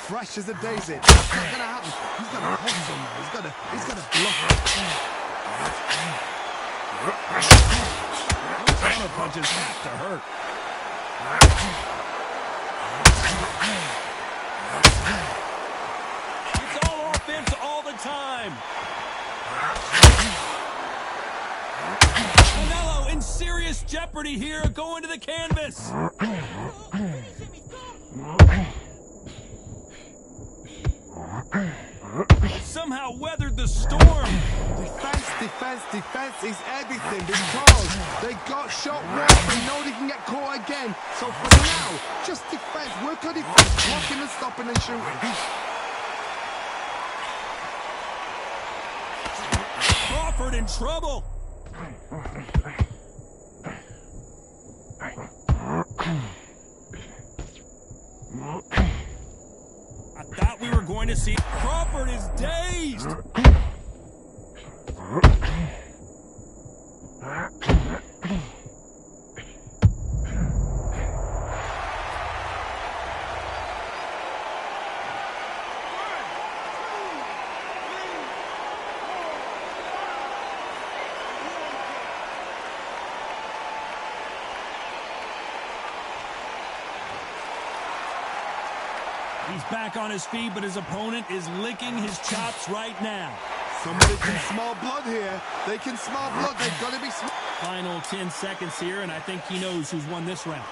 fresh as a daisy. That's not going to happen. He's got to hold him now. He's got to block it. Those counter punches have to hurt. It's all offense all the time. Canelo in serious jeopardy here, going to the canvas. Somehow weathered the storm. Defense is everything because they got shot once. They know they can get caught again. So for now, just defense. Work on defense. Blocking and stopping and shooting. Crawford in trouble. I thought we were going to see Crawford is dazed. He's back on his feet, but his opponent is licking his chops right now. Somebody can smell blood here. They can smell blood. They've got to be smart. Final 10 seconds here, and I think he knows who's won this round.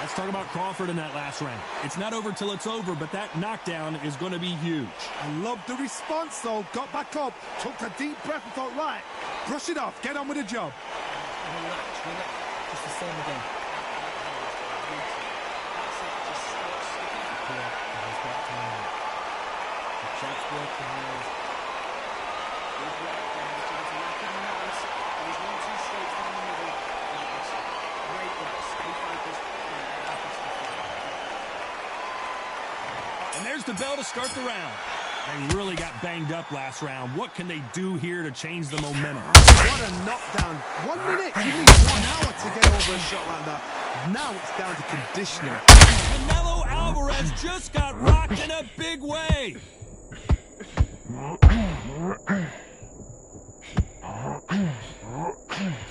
Let's talk about Crawford in that last round. It's not over till it's over, but that knockdown is going to be huge. I love the response, though. Got back up, took a deep breath and thought, right, brush it off, get on with the job. Relax. Just the same again. That's it. Just start sticking. Yeah, he's got time. The jab's working now. Good work there. Trying to knock him nice. He's 1-2 straight down the middle. Great work. Stay focused. And there's the bell to start the round. They really got banged up last round. What can they do here to change the momentum? What a knockdown. 1 minute. You need 1 hour to get over a shot like that. Now it's down to conditioning. Canelo Alvarez just got rocked in a big way.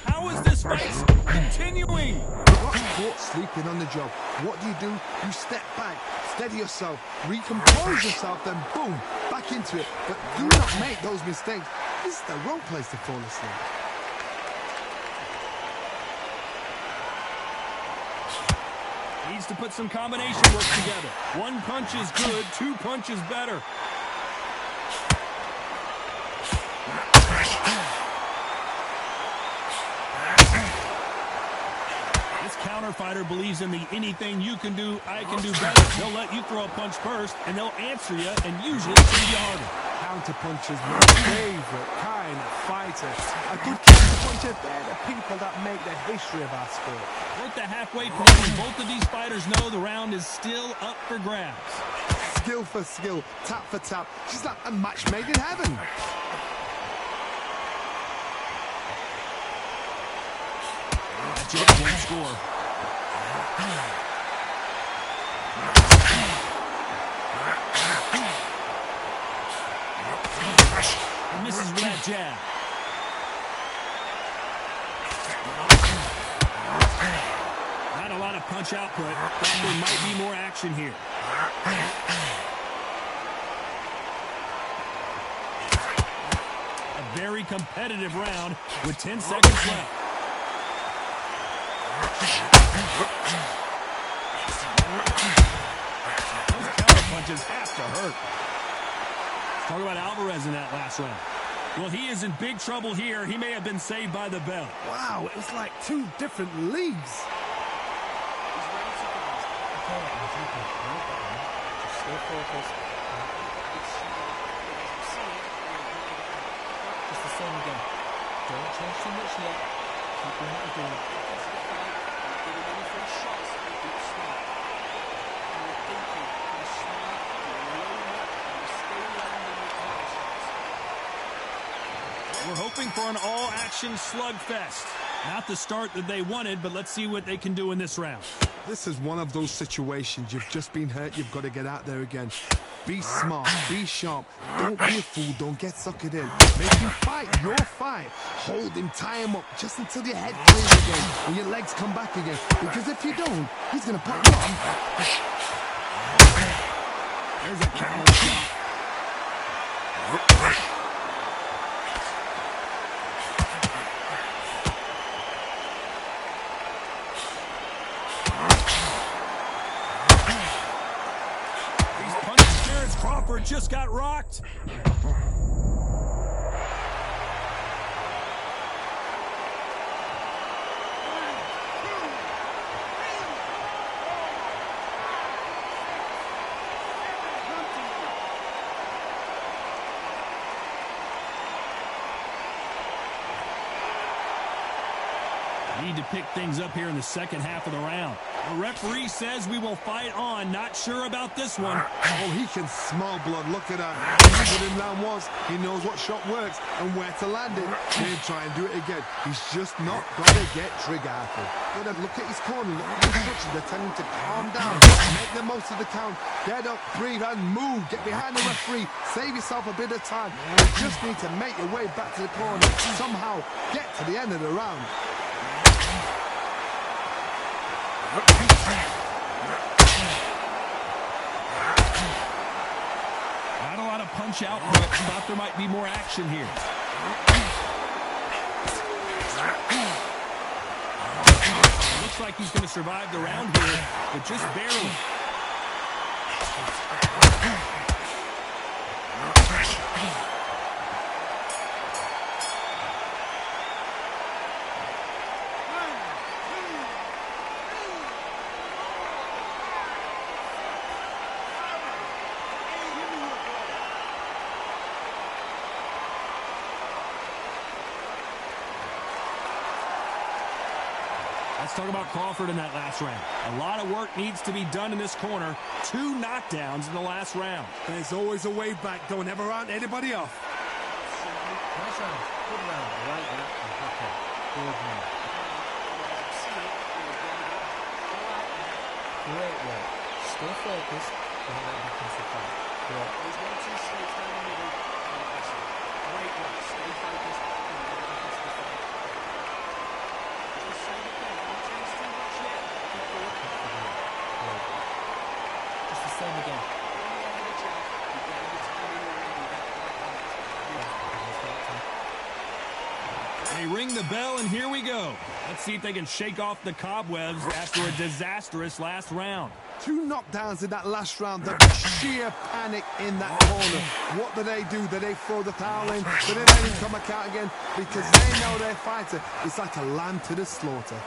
How is this fight continuing? Got caught sleeping on the job. What do? You step back, steady yourself, recompose yourself, then boom, back into it. But do not make those mistakes. This is the wrong place to fall asleep. Needs to put some combination work together. One punch is good, two punches better. This counter fighter believes in the anything you can do, I can do better. They'll let you throw a punch first, and they'll answer you, and usually it's going to be harder. Counter punchers, my favorite kind of fighter. A good counter puncher, they're the people that make the history of our sport. We're at the halfway point, and both of these fighters know the round is still up for grabs. Skill for skill, tap for tap. She's like a match made in heaven. That just won't score. He misses with that jab. Not a lot of punch output, but there might be more action here. A very competitive round with 10 seconds left. Those counter punches have to hurt. Talk about Alvarez in that last round. Well, he is in big trouble here. He may have been saved by the bell. Wow, it was like two different leagues. Just stay focused. Just the same again. Don't change too much yet. Keep doing what you're doing. We're hoping for an all-action slugfest. Not the start that they wanted, but let's see what they can do in this round. This is one of those situations. You've just been hurt. You've got to get out there again. Be smart. Be sharp. Don't be a fool. Don't get suckered in. Make him fight your fight. Hold him. Tie him up just until your head clears again and your legs come back again. Because if you don't, he's going to put you on. There's a counter shot. Crawford just got rocked. Need to pick things up here in the second half of the round. The referee says we will fight on. Not sure about this one. Oh, he can smell blood. Look at that. He knows what in round was. He knows what shot works and where to land it. He'll try and do it again. He's just not got to get trigger happy. Look at his corner. Look at his instructions. They're telling him to calm down. Make the most of the count. Get up, breathe, and move. Get behind the referee. Save yourself a bit of time. You just need to make your way back to the corner. Somehow get to the end of the round. Not a lot of punch out, but thought there might be more action here. Looks like he's going to survive the round here, but just barely. Let's talk about Crawford in that last round. A lot of work needs to be done in this corner. 2 knockdowns in the last round. There's always a way back. Don't ever round anybody off. Nice round. Good round. I like that. Okay. Good round. Great work. Still focused. Don't let it become the fight. Great. There's 1-2 straight down the middle. Impressive. Great work. Stay focused. Don't let it become the fight. Just the same again. Don't change too much yet. Keep going. Great. Just the same again. When you end the jab, you get the timing already. That's like that. They ring the bell, and here we go. Let's see if they can shake off the cobwebs after a disastrous last round. 2 knockdowns in that last round. The sheer panic in that corner. What do? Do they throw the towel in? Do they let him come back out again? Because they know their fighter is like a lamb to the slaughter.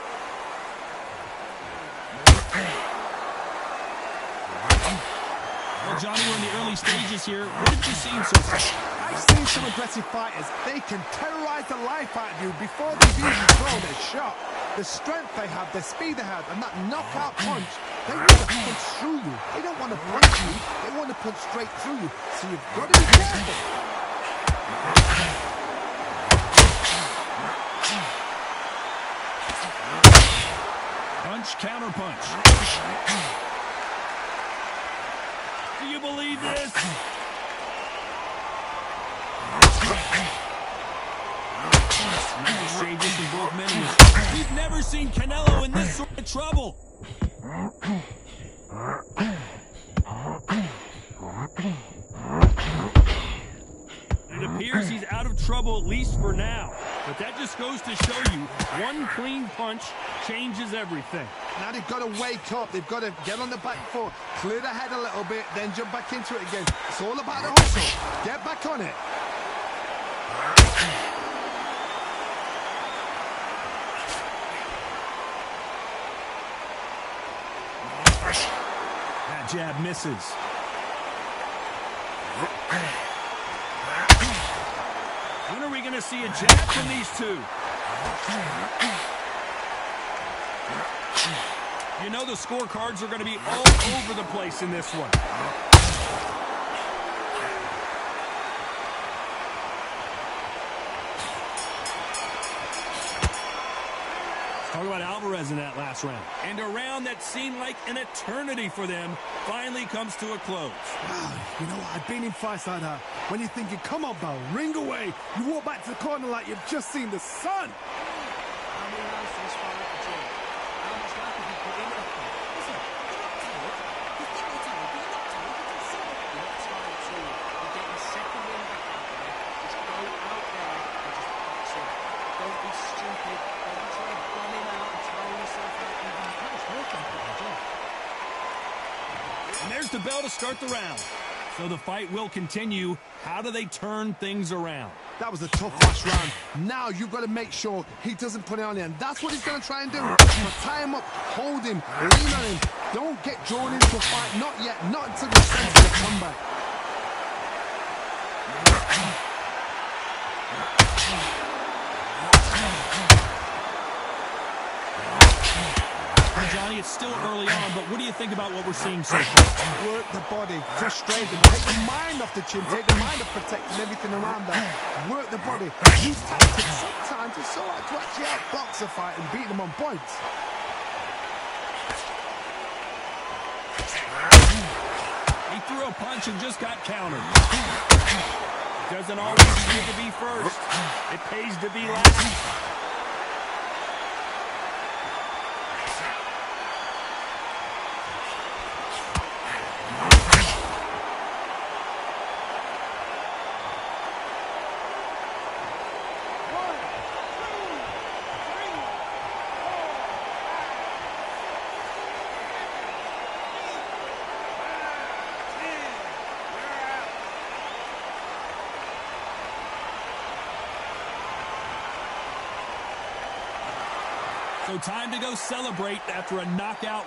Well, Johnny, we're in the early stages here. What have you seen so far? I've seen some aggressive fighters. They can terrorize the life out of you before they've even thrown their shot. The strength they have, the speed they have, and that knockout punch, they want to punch through you. They don't want to punch you. They want to punch straight through you. So you've got to be careful. Punch, counter punch. Do you believe this? Exchanges in both men. We've never seen Canelo in this sort of trouble. It appears he's out of trouble, at least for now. But that just goes to show you, one clean punch changes everything. Now they've got to wake up. They've got to get on the back foot, clear the head a little bit, then jump back into it again. It's all about the hustle. Get back on it. That jab misses. When are we going to see a jab from these two? You know the scorecards are going to be all over the place in this one. Talk about Alvarez in that last round. And a round that seemed like an eternity for them finally comes to a close. Wow, you know what? I've been in fights like that. When you're thinking, come on, Bell, ring away. You walk back to the corner like you've just seen the sun. How many rounds do this fight have to do? How much life have you put into that fight? Listen, you're not tired. You think you're tired, but you're not tired. You can see it. You're not tired at all. You're getting a second win back out there. Just go out there and just box it. Don't be stupid. Don't be trying to bomb him out and tire yourself out. That was working for the job. And there's the bell to start the round. So the fight will continue. How do they turn things around? That was a tough last round. Now you've got to make sure he doesn't put it on you. And that's what he's going to try and do. But tie him up, hold him, lean on him. Don't get drawn into a fight. Not yet. Not until the sense of the comeback. Johnny, it's still early on, but what do you think about what we're seeing so far? Work the body, frustrate them, take the mind off the chin, take the mind off protecting everything around that. Work the body, use tactics. Sometimes it's so hard to actually outbox a fight and beat them on points. He threw a punch and just got countered. It doesn't always need to be first. It pays to be last. So time to go celebrate after a knockout